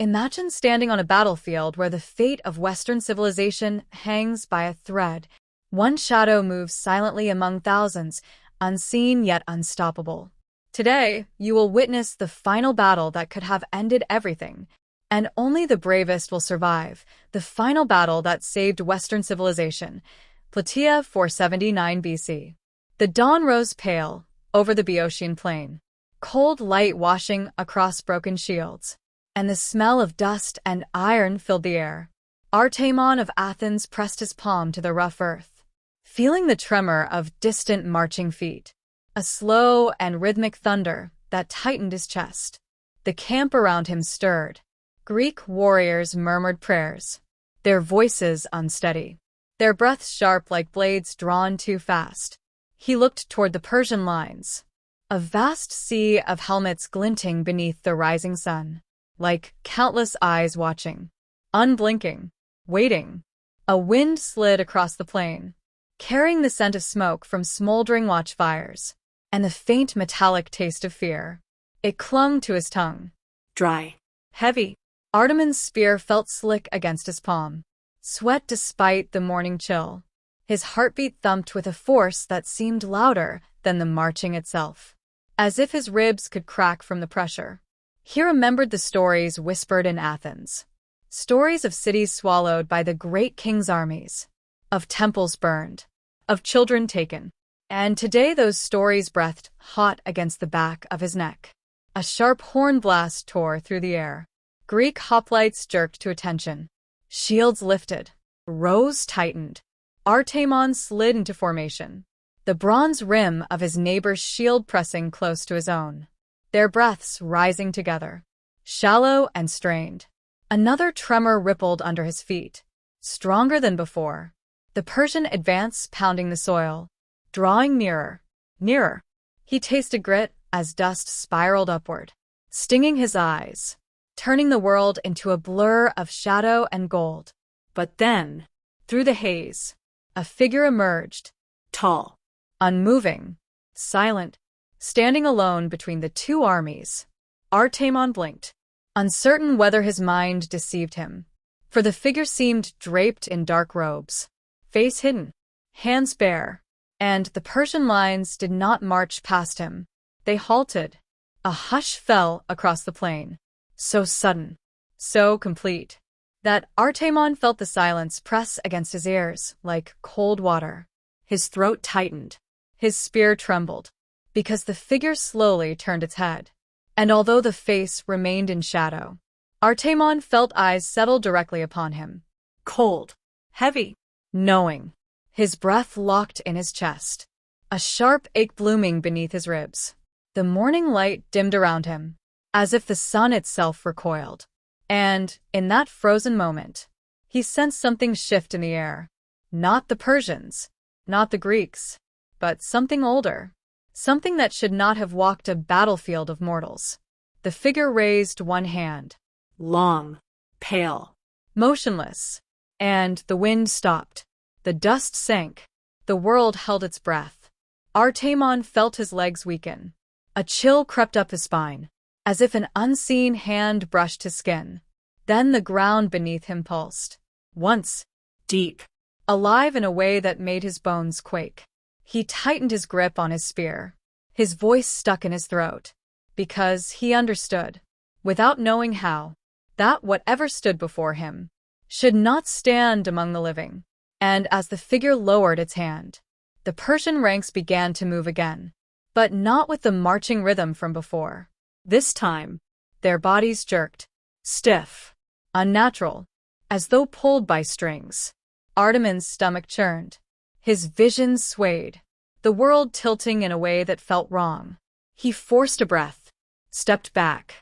Imagine standing on a battlefield where the fate of Western civilization hangs by a thread. One shadow moves silently among thousands, unseen yet unstoppable. Today, you will witness the final battle that could have ended everything. And only the bravest will survive, the final battle that saved Western civilization. Plataea 479 BC. The dawn rose pale over the Boeotian plain, cold light washing across broken shields, and the smell of dust and iron filled the air. Artemon of Athens pressed his palm to the rough earth, feeling the tremor of distant marching feet, a slow and rhythmic thunder that tightened his chest. The camp around him stirred. Greek warriors murmured prayers, their voices unsteady, their breaths sharp like blades drawn too fast. He looked toward the Persian lines, a vast sea of helmets glinting beneath the rising sun, like countless eyes watching, unblinking, waiting. A wind slid across the plain, carrying the scent of smoke from smoldering watchfires, and the faint metallic taste of fear. It clung to his tongue. Dry. Heavy. Artemon's spear felt slick against his palm, sweat despite the morning chill. His heartbeat thumped with a force that seemed louder than the marching itself, as if his ribs could crack from the pressure. He remembered the stories whispered in Athens, stories of cities swallowed by the great king's armies, of temples burned, of children taken. And today those stories breathed hot against the back of his neck. A sharp horn blast tore through the air. Greek hoplites jerked to attention. Shields lifted. Rows tightened. Artemon slid into formation, the bronze rim of his neighbor's shield pressing close to his own, their breaths rising together, shallow and strained. Another tremor rippled under his feet, stronger than before. The Persian advanced, pounding the soil, drawing nearer, nearer. He tasted grit as dust spiraled upward, stinging his eyes, turning the world into a blur of shadow and gold. But then, through the haze, a figure emerged, tall, unmoving, silent, standing alone between the two armies. Artemon blinked, uncertain whether his mind deceived him, for the figure seemed draped in dark robes, face hidden, hands bare, and the Persian lines did not march past him. They halted. A hush fell across the plain, so sudden, so complete, that Artemon felt the silence press against his ears like cold water. His throat tightened. His spear trembled, because the figure slowly turned its head. And although the face remained in shadow, Artemon felt eyes settle directly upon him. Cold, heavy, knowing. His breath locked in his chest, a sharp ache blooming beneath his ribs. The morning light dimmed around him, as if the sun itself recoiled. And, in that frozen moment, he sensed something shift in the air. Not the Persians, not the Greeks, but something older, something that should not have walked a battlefield of mortals. The figure raised one hand, long, pale, motionless, and the wind stopped. The dust sank. The world held its breath. Artemon felt his legs weaken. A chill crept up his spine, as if an unseen hand brushed his skin. Then the ground beneath him pulsed. Once, deep, alive in a way that made his bones quake. He tightened his grip on his spear. His voice stuck in his throat, because he understood, without knowing how, that whatever stood before him should not stand among the living. And as the figure lowered its hand, the Persian ranks began to move again, but not with the marching rhythm from before. This time, their bodies jerked, stiff, unnatural, as though pulled by strings. Artemon's stomach churned. His vision swayed, the world tilting in a way that felt wrong. He forced a breath, stepped back,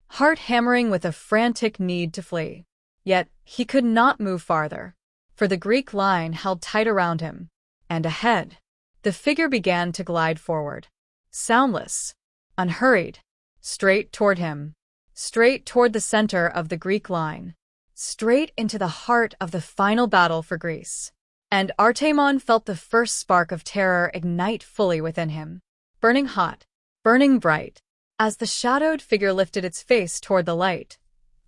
heart hammering with a frantic need to flee. Yet he could not move farther, for the Greek line held tight around him. And ahead, the figure began to glide forward, soundless, unhurried, straight toward him, straight toward the center of the Greek line, straight into the heart of the final battle for Greece. And Artemon felt the first spark of terror ignite fully within him, burning hot, burning bright, as the shadowed figure lifted its face toward the light.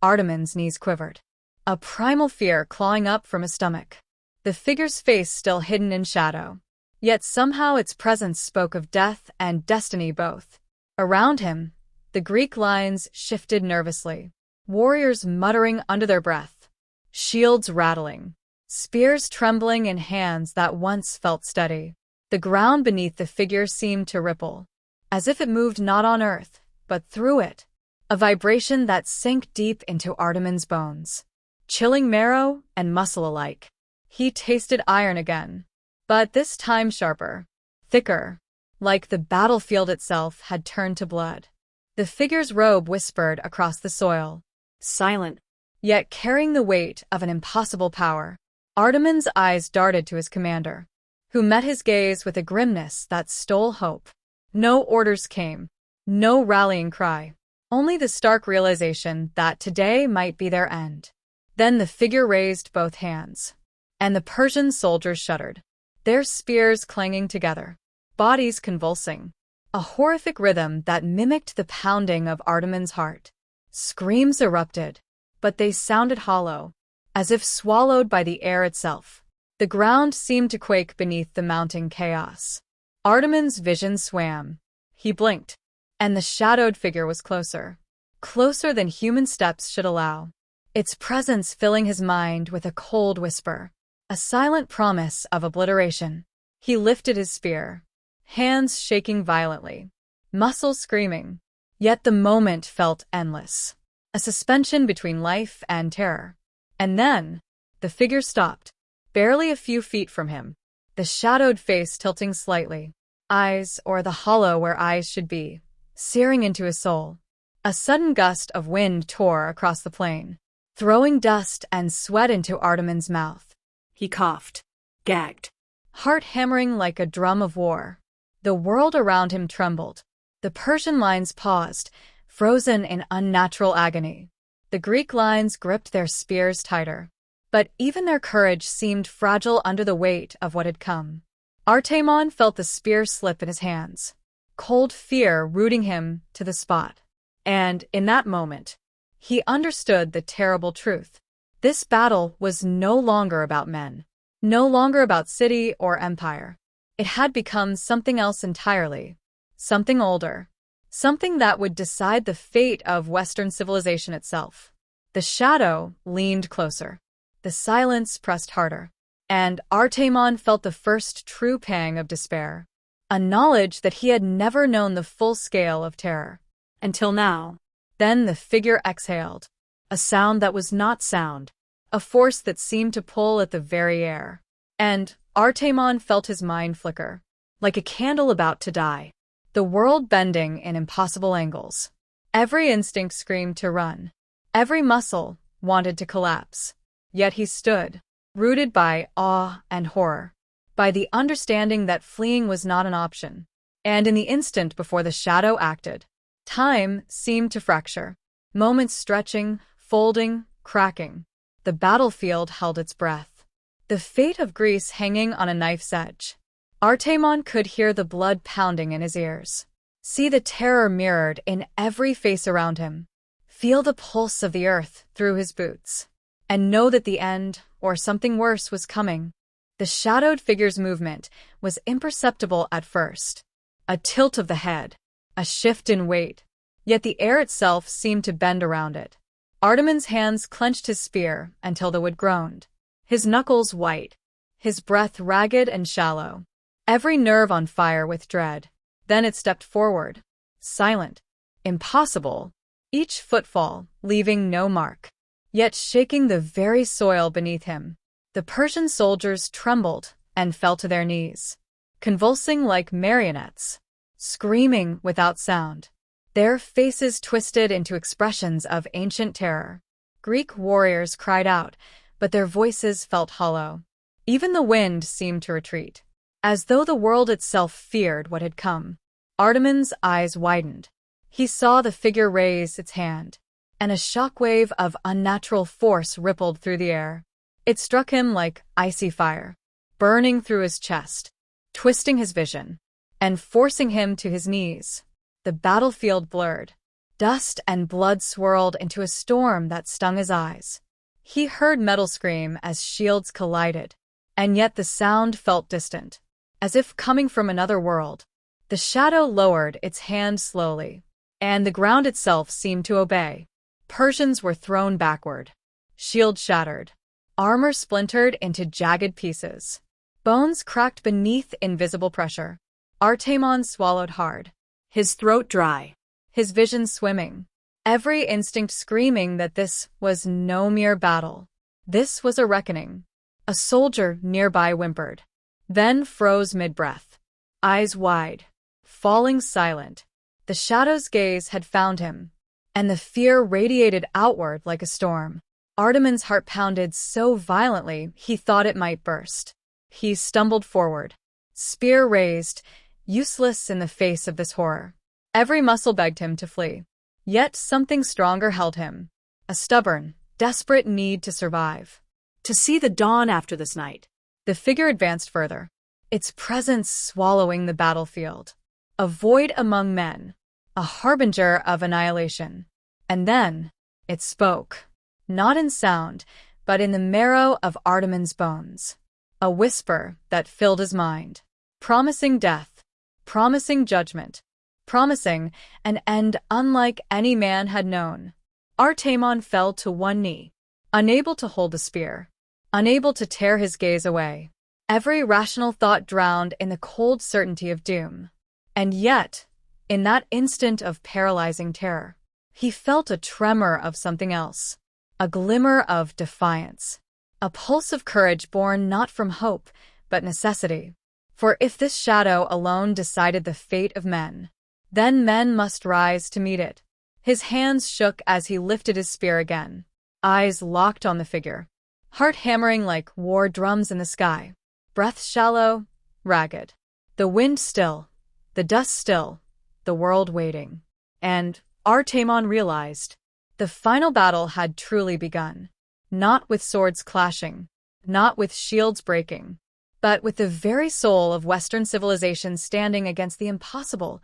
Artemon's knees quivered, a primal fear clawing up from his stomach. The figure's face still hidden in shadow, yet somehow its presence spoke of death and destiny both. Around him, the Greek lines shifted nervously, warriors muttering under their breath, shields rattling, spears trembling in hands that once felt steady. The ground beneath the figure seemed to ripple, as if it moved not on earth, but through it, a vibration that sank deep into Artemon's bones, chilling marrow and muscle alike. He tasted iron again, but this time sharper, thicker, like the battlefield itself had turned to blood. The figure's robe whispered across the soil, silent, yet carrying the weight of an impossible power. Artemon's eyes darted to his commander, who met his gaze with a grimness that stole hope. No orders came, no rallying cry, only the stark realization that today might be their end. Then the figure raised both hands, and the Persian soldiers shuddered, their spears clanging together, bodies convulsing, a horrific rhythm that mimicked the pounding of Artemon's heart. Screams erupted, but they sounded hollow, as if swallowed by the air itself. The ground seemed to quake beneath the mounting chaos. Artemon's vision swam. He blinked, and the shadowed figure was closer, closer than human steps should allow, its presence filling his mind with a cold whisper, a silent promise of obliteration. He lifted his spear, hands shaking violently, muscles screaming. Yet the moment felt endless, a suspension between life and terror. And then, the figure stopped, barely a few feet from him, the shadowed face tilting slightly, eyes, or the hollow where eyes should be, searing into his soul. A sudden gust of wind tore across the plain, throwing dust and sweat into Artemon's mouth. He coughed, gagged, heart hammering like a drum of war. The world around him trembled. The Persian lines paused, frozen in unnatural agony. The Greek lines gripped their spears tighter. But even their courage seemed fragile under the weight of what had come. Artemon felt the spear slip in his hands, cold fear rooting him to the spot. And, in that moment, he understood the terrible truth. This battle was no longer about men, no longer about city or empire. It had become something else entirely, something older, something that would decide the fate of Western civilization itself. The shadow leaned closer. The silence pressed harder, and Artemon felt the first true pang of despair, a knowledge that he had never known the full scale of terror. Until now. Then the figure exhaled, a sound that was not sound, a force that seemed to pull at the very air. And Artemon felt his mind flicker, like a candle about to die, the world bending in impossible angles. Every instinct screamed to run, every muscle wanted to collapse. Yet he stood, rooted by awe and horror, by the understanding that fleeing was not an option. And in the instant before the shadow acted, time seemed to fracture, moments stretching, folding, cracking. The battlefield held its breath, the fate of Greece hanging on a knife's edge. Artemon could hear the blood pounding in his ears, see the terror mirrored in every face around him, feel the pulse of the earth through his boots, and know that the end, or something worse, was coming. The shadowed figure's movement was imperceptible at first, a tilt of the head, a shift in weight, yet the air itself seemed to bend around it. Artemon's hands clenched his spear until the wood groaned, his knuckles white, his breath ragged and shallow, every nerve on fire with dread. Then it stepped forward, silent, impossible, each footfall leaving no mark, yet shaking the very soil beneath him. The Persian soldiers trembled and fell to their knees, convulsing like marionettes, screaming without sound, their faces twisted into expressions of ancient terror. Greek warriors cried out, but their voices felt hollow. Even the wind seemed to retreat, as though the world itself feared what had come. Artemon's eyes widened. He saw the figure raise its hand, and a shockwave of unnatural force rippled through the air. It struck him like icy fire, burning through his chest, twisting his vision, and forcing him to his knees. The battlefield blurred. Dust and blood swirled into a storm that stung his eyes. He heard metal scream as shields collided, and yet the sound felt distant, as if coming from another world. The shadow lowered its hand slowly, and the ground itself seemed to obey. Persians were thrown backward. Shields shattered. Armor splintered into jagged pieces. Bones cracked beneath invisible pressure. Artemon swallowed hard, his throat dry, his vision swimming, every instinct screaming that this was no mere battle. This was a reckoning. A soldier nearby whimpered, then froze mid-breath, eyes wide, falling silent. The shadow's gaze had found him, and the fear radiated outward like a storm. Artemon's heart pounded so violently he thought it might burst. He stumbled forward, spear raised, useless in the face of this horror. Every muscle begged him to flee. Yet something stronger held him, a stubborn, desperate need to survive. To see the dawn after this night. The figure advanced further, its presence swallowing the battlefield. A void among men, a harbinger of annihilation. And then, it spoke, not in sound, but in the marrow of Artemon's bones. A whisper that filled his mind, promising death, promising judgment, promising an end unlike any man had known. Artemon fell to one knee, unable to hold the spear, unable to tear his gaze away. Every rational thought drowned in the cold certainty of doom. And yet, in that instant of paralyzing terror, he felt a tremor of something else, a glimmer of defiance, a pulse of courage born not from hope, but necessity. For if this shadow alone decided the fate of men, then men must rise to meet it. His hands shook as he lifted his spear again, eyes locked on the figure, heart hammering like war drums in the sky, breath shallow, ragged, the wind still, the dust still, the world waiting. And Artemon realized the final battle had truly begun, not with swords clashing, not with shields breaking, but with the very soul of Western civilization standing against the impossible.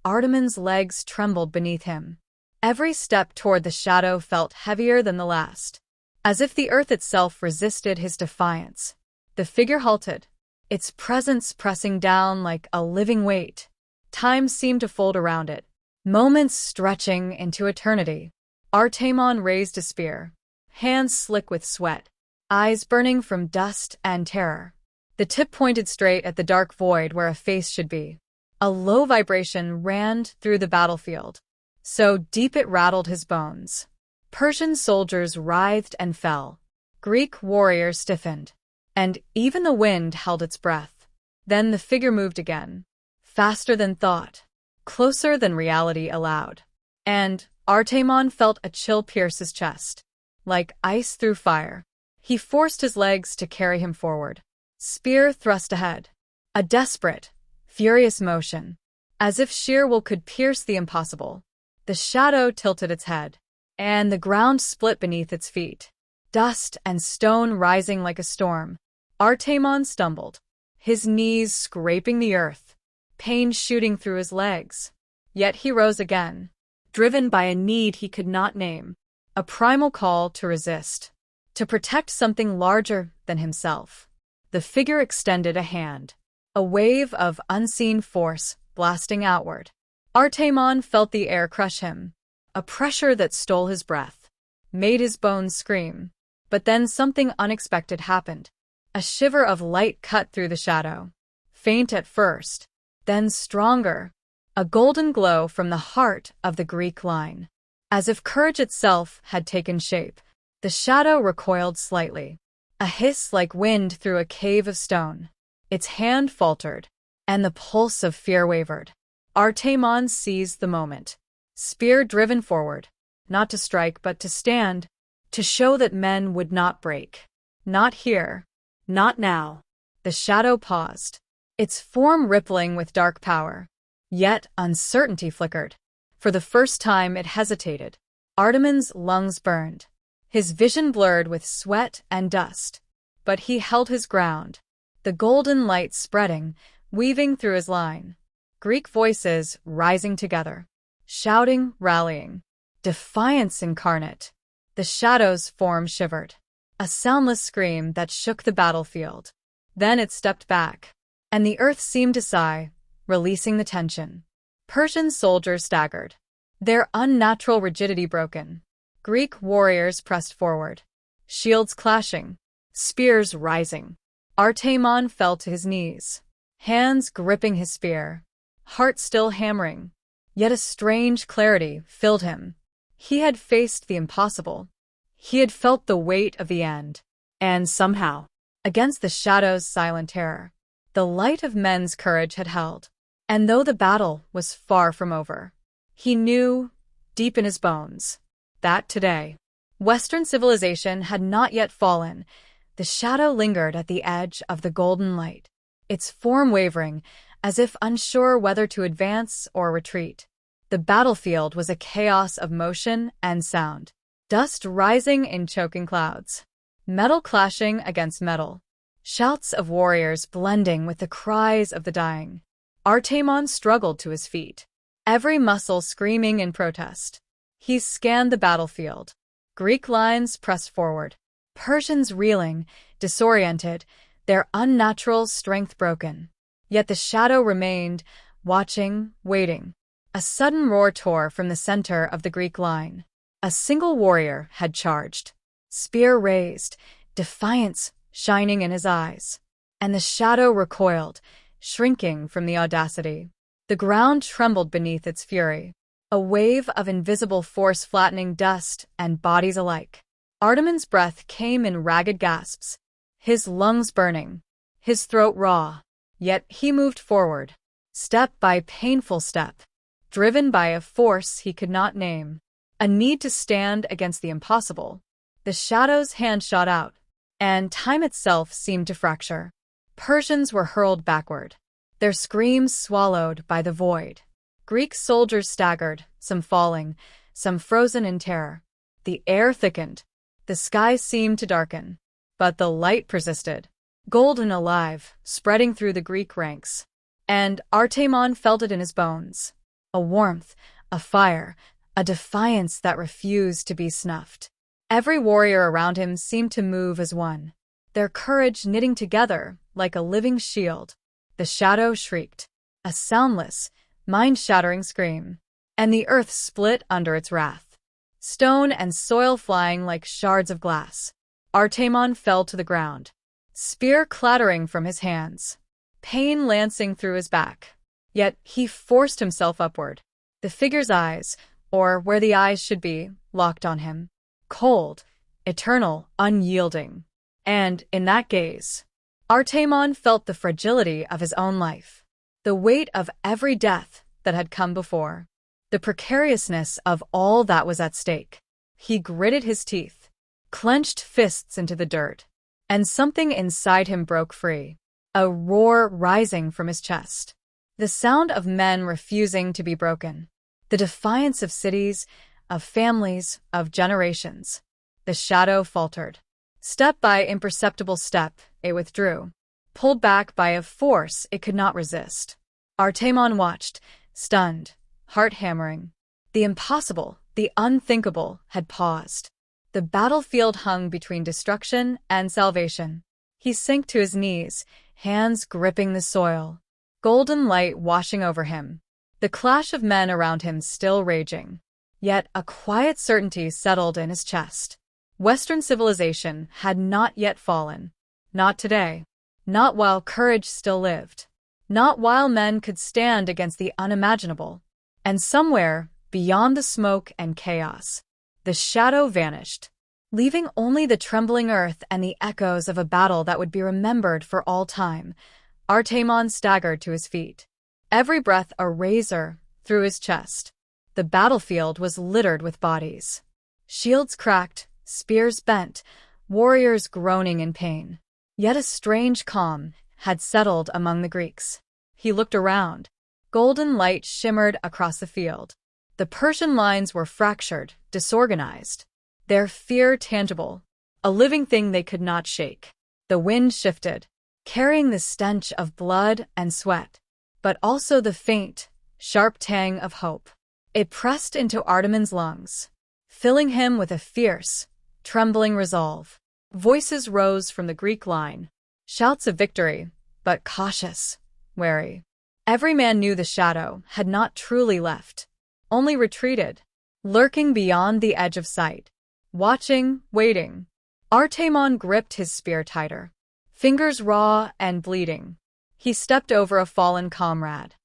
Artemon's legs trembled beneath him. Every step toward the shadow felt heavier than the last, as if the earth itself resisted his defiance. The figure halted, its presence pressing down like a living weight. Time seemed to fold around it, moments stretching into eternity. Artemon raised a spear, hands slick with sweat, eyes burning from dust and terror. The tip pointed straight at the dark void where a face should be. A low vibration ran through the battlefield, so deep it rattled his bones. Persian soldiers writhed and fell. Greek warriors stiffened, and even the wind held its breath. Then the figure moved again, faster than thought, closer than reality allowed. And Artemon felt a chill pierce his chest, like ice through fire. He forced his legs to carry him forward, spear thrust ahead. A desperate, furious motion, as if sheer will could pierce the impossible. The shadow tilted its head, and the ground split beneath its feet, dust and stone rising like a storm. Artemon stumbled, his knees scraping the earth, pain shooting through his legs. Yet he rose again, driven by a need he could not name, a primal call to resist, to protect something larger than himself. The figure extended a hand, a wave of unseen force blasting outward. Artemon felt the air crush him, a pressure that stole his breath, made his bones scream. But then something unexpected happened. A shiver of light cut through the shadow, faint at first, then stronger, a golden glow from the heart of the Greek line. As if courage itself had taken shape, the shadow recoiled slightly, a hiss like wind through a cave of stone. Its hand faltered, and the pulse of fear wavered. Artemon seized the moment, spear driven forward, not to strike but to stand, to show that men would not break. Not here, not now. The shadow paused, its form rippling with dark power. Yet uncertainty flickered. For the first time it hesitated. Artemon's lungs burned, his vision blurred with sweat and dust. But he held his ground, the golden light spreading, weaving through his line. Greek voices rising together. shouting, rallying. Defiance incarnate. The shadow's form shivered. A soundless scream that shook the battlefield. Then it stepped back, and the earth seemed to sigh, releasing the tension. Persian soldiers staggered, their unnatural rigidity broken. Greek warriors pressed forward, shields clashing, spears rising. Artemon fell to his knees, hands gripping his spear, heart still hammering. Yet a strange clarity filled him. He had faced the impossible. He had felt the weight of the end. And somehow, against the shadow's silent terror, the light of men's courage had held. And though the battle was far from over, he knew, deep in his bones, that today, Western civilization had not yet fallen. The shadow lingered at the edge of the golden light, its form wavering, as if unsure whether to advance or retreat. The battlefield was a chaos of motion and sound. Dust rising in choking clouds, metal clashing against metal, shouts of warriors blending with the cries of the dying. Artemon struggled to his feet, every muscle screaming in protest. He scanned the battlefield. Greek lines pressed forward, Persians reeling, disoriented, their unnatural strength broken. Yet the shadow remained, watching, waiting. A sudden roar tore from the center of the Greek line. A single warrior had charged, spear raised, defiance shining in his eyes. And the shadow recoiled, shrinking from the audacity. The ground trembled beneath its fury, a wave of invisible force flattening dust and bodies alike. Artemon's breath came in ragged gasps, his lungs burning, his throat raw. Yet he moved forward, step by painful step, driven by a force he could not name. A need to stand against the impossible. The shadow's hand shot out, and time itself seemed to fracture. Persians were hurled backward, their screams swallowed by the void. Greek soldiers staggered, some falling, some frozen in terror. The air thickened, the sky seemed to darken, but the light persisted, golden alive, spreading through the Greek ranks. And Artemon felt it in his bones. A warmth, a fire, a defiance that refused to be snuffed. Every warrior around him seemed to move as one, their courage knitting together like a living shield. The shadow shrieked, a soundless, mind-shattering scream, and the earth split under its wrath. Stone and soil flying like shards of glass. Artemon fell to the ground, spear clattering from his hands, pain lancing through his back. Yet he forced himself upward. The figure's eyes, or where the eyes should be, locked on him. Cold, eternal, unyielding. And, in that gaze, Artemon felt the fragility of his own life, the weight of every death that had come before, the precariousness of all that was at stake. He gritted his teeth, clenched fists into the dirt, and something inside him broke free, a roar rising from his chest. The sound of men refusing to be broken. The defiance of cities, of families, of generations. The shadow faltered. Step by imperceptible step, it withdrew, pulled back by a force it could not resist. Artemon watched, stunned, heart hammering. The impossible, the unthinkable, had paused. The battlefield hung between destruction and salvation. He sank to his knees, hands gripping the soil, golden light washing over him. The clash of men around him still raging. Yet a quiet certainty settled in his chest. Western civilization had not yet fallen. Not today. Not while courage still lived. Not while men could stand against the unimaginable. And somewhere, beyond the smoke and chaos, the shadow vanished, leaving only the trembling earth and the echoes of a battle that would be remembered for all time. Artemon staggered to his feet, every breath a razor through his chest. The battlefield was littered with bodies. Shields cracked, spears bent, warriors groaning in pain. Yet a strange calm had settled among the Greeks. He looked around. Golden light shimmered across the field. The Persian lines were fractured, disorganized, their fear tangible, a living thing they could not shake. The wind shifted, carrying the stench of blood and sweat, but also the faint, sharp tang of hope. It pressed into Artemon's lungs, filling him with a fierce, trembling resolve. Voices rose from the Greek line, shouts of victory, but cautious, wary. Every man knew the shadow had not truly left, only retreated, lurking beyond the edge of sight, watching, waiting. Artemon gripped his spear tighter, fingers raw and bleeding. He stepped over a fallen comrade,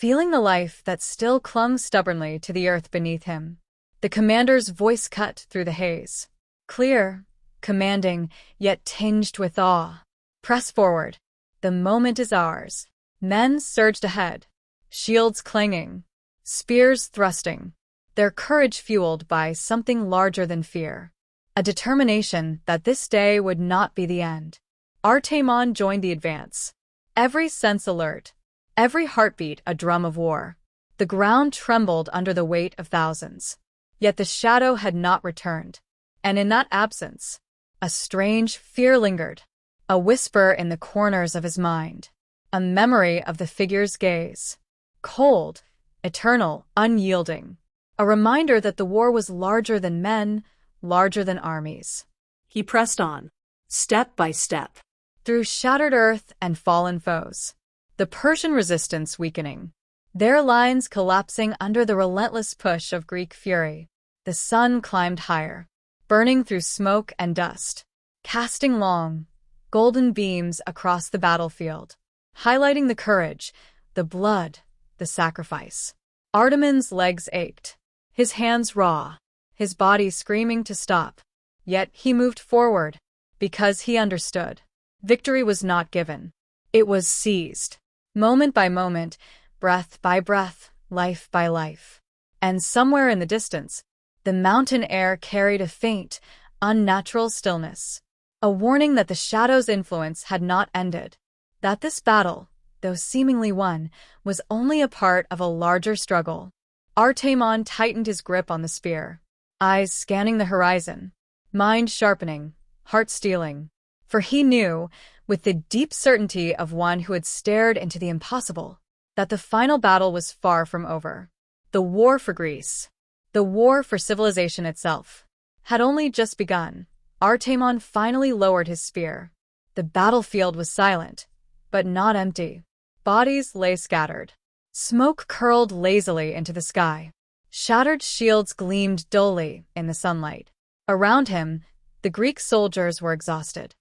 feeling the life that still clung stubbornly to the earth beneath him. The commander's voice cut through the haze, clear, commanding, yet tinged with awe. Press forward. The moment is ours. Men surged ahead, shields clanging, spears thrusting, their courage fueled by something larger than fear, a determination that this day would not be the end. Artemon joined the advance, every sense alert, every heartbeat a drum of war. The ground trembled under the weight of thousands. Yet the shadow had not returned, and in that absence, a strange fear lingered, a whisper in the corners of his mind, a memory of the figure's gaze, cold, eternal, unyielding, a reminder that the war was larger than men, larger than armies. He pressed on, step by step, through shattered earth and fallen foes, the Persian resistance weakening, their lines collapsing under the relentless push of Greek fury. The sun climbed higher, burning through smoke and dust, casting long, golden beams across the battlefield, highlighting the courage, the blood, the sacrifice. Artemon's legs ached, his hands raw, his body screaming to stop. Yet he moved forward, because he understood. Victory was not given. It was seized. Moment by moment, breath by breath, life by life. And somewhere in the distance, the mountain air carried a faint, unnatural stillness, a warning that the shadow's influence had not ended, that this battle, though seemingly won, was only a part of a larger struggle. Artemon tightened his grip on the spear, eyes scanning the horizon, mind sharpening, heart steeling, for he knew, with the deep certainty of one who had stared into the impossible, that the final battle was far from over. The war for Greece, the war for civilization itself, had only just begun. Artemon finally lowered his spear. The battlefield was silent, but not empty. Bodies lay scattered. Smoke curled lazily into the sky. Shattered shields gleamed dully in the sunlight. Around him, the Greek soldiers were exhausted,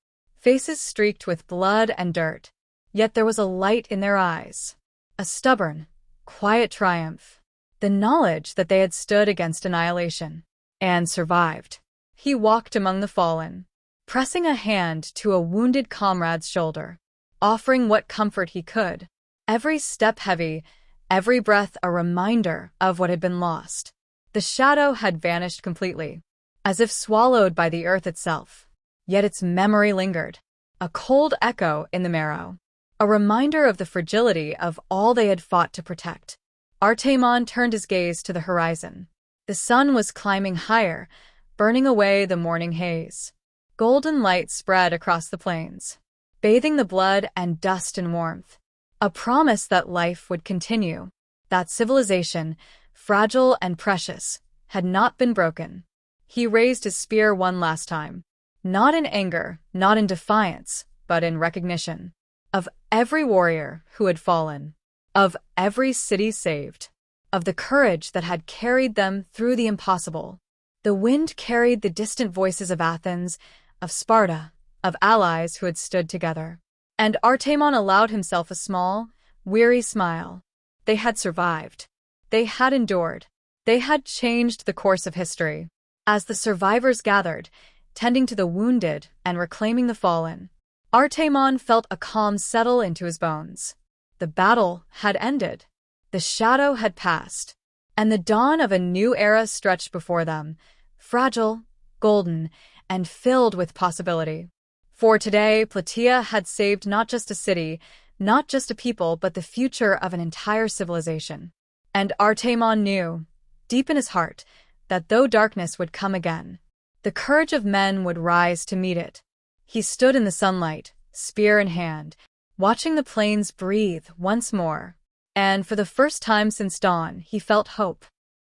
faces streaked with blood and dirt. Yet there was a light in their eyes, a stubborn, quiet triumph. The knowledge that they had stood against annihilation and survived. He walked among the fallen, pressing a hand to a wounded comrade's shoulder, offering what comfort he could. Every step heavy, every breath a reminder of what had been lost. The shadow had vanished completely, as if swallowed by the earth itself. Yet its memory lingered, a cold echo in the marrow, a reminder of the fragility of all they had fought to protect. Artemon turned his gaze to the horizon. The sun was climbing higher, burning away the morning haze. Golden light spread across the plains, bathing the blood and dust in warmth. A promise that life would continue, that civilization, fragile and precious, had not been broken. He raised his spear one last time, not in anger, not in defiance, but in recognition of every warrior who had fallen, of every city saved, of the courage that had carried them through the impossible. The wind carried the distant voices of Athens, of Sparta, of allies who had stood together. And Artemon allowed himself a small, weary smile. They had survived. They had endured. They had changed the course of history. As the survivors gathered, tending to the wounded and reclaiming the fallen, Artemon felt a calm settle into his bones. The battle had ended. The shadow had passed, and the dawn of a new era stretched before them, fragile, golden, and filled with possibility. For today, Plataea had saved not just a city, not just a people, but the future of an entire civilization. And Artemon knew, deep in his heart, that though darkness would come again, the courage of men would rise to meet it. He stood in the sunlight, spear in hand, watching the plains breathe once more. And for the first time since dawn, he felt hope.